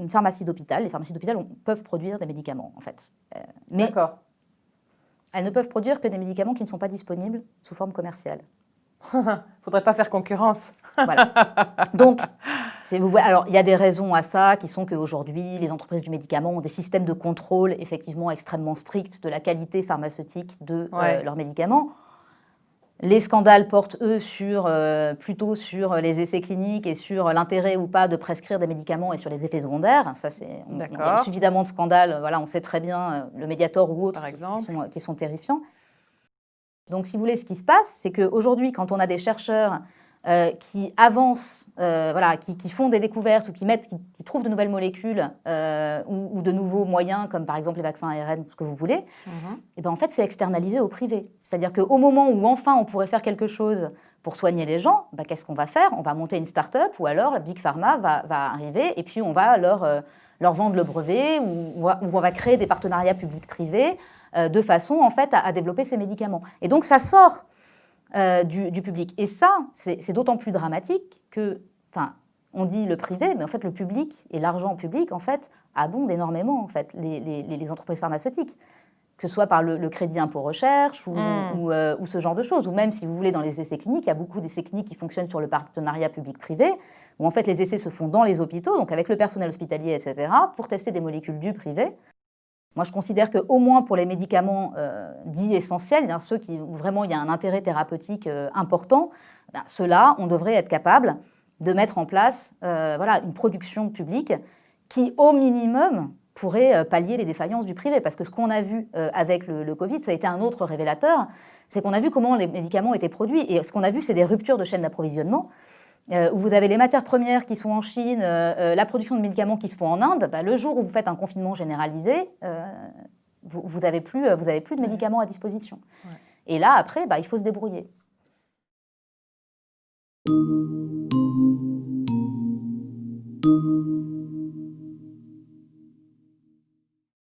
une pharmacie d'hôpital. Les pharmacies d'hôpital peuvent produire des médicaments, en fait. Mais elles ne peuvent produire que des médicaments qui ne sont pas disponibles sous forme commerciale. Il ne faudrait pas faire concurrence. Voilà. Donc, alors, il y a des raisons à ça qui sont qu'aujourd'hui, les entreprises du médicament ont des systèmes de contrôle effectivement extrêmement stricts de la qualité pharmaceutique de leurs médicaments. Les scandales portent, eux, plutôt sur les essais cliniques et sur l'intérêt ou pas de prescrire des médicaments et sur les effets secondaires. Ça, il y a suffisamment de scandales, voilà, on sait très bien, le Mediator ou autres, qui sont terrifiants. Donc, si vous voulez, ce qui se passe, c'est qu'aujourd'hui, quand on a des chercheurs qui avancent, qui font des découvertes ou qui trouvent de nouvelles molécules ou de nouveaux moyens, comme par exemple les vaccins ARN, ce que vous voulez, et ben en fait, c'est externalisé au privé. C'est-à-dire qu'au moment où enfin on pourrait faire quelque chose pour soigner les gens, ben, qu'est-ce qu'on va faire? On va monter une start-up ou alors la Big Pharma va arriver et puis on va leur vendre le brevet ou on va créer des partenariats publics-privés de façon en fait à développer ces médicaments. Et donc ça sort du public. Et ça, c'est d'autant plus dramatique que, on dit le privé, mais en fait le public et l'argent public en fait abondent énormément en fait les entreprises pharmaceutiques, que ce soit par le crédit impôt recherche ou ce genre de choses, ou même si vous voulez dans les essais cliniques, il y a beaucoup d'essais cliniques qui fonctionnent sur le partenariat public-privé, où en fait les essais se font dans les hôpitaux, donc avec le personnel hospitalier, etc., pour tester des molécules du privé. Moi, je considère qu'au moins pour les médicaments dits essentiels, ceux où vraiment il y a un intérêt thérapeutique important, ceux-là, on devrait être capable de mettre en place une production publique qui, au minimum, pourrait pallier les défaillances du privé. Parce que ce qu'on a vu avec le Covid, ça a été un autre révélateur, c'est qu'on a vu comment les médicaments étaient produits. Et ce qu'on a vu, c'est des ruptures de chaîne d'approvisionnement. Où vous avez les matières premières qui sont en Chine, la production de médicaments qui se font en Inde, le jour où vous faites un confinement généralisé, vous n'avez plus de médicaments à disposition. Ouais. Et là, après, il faut se débrouiller.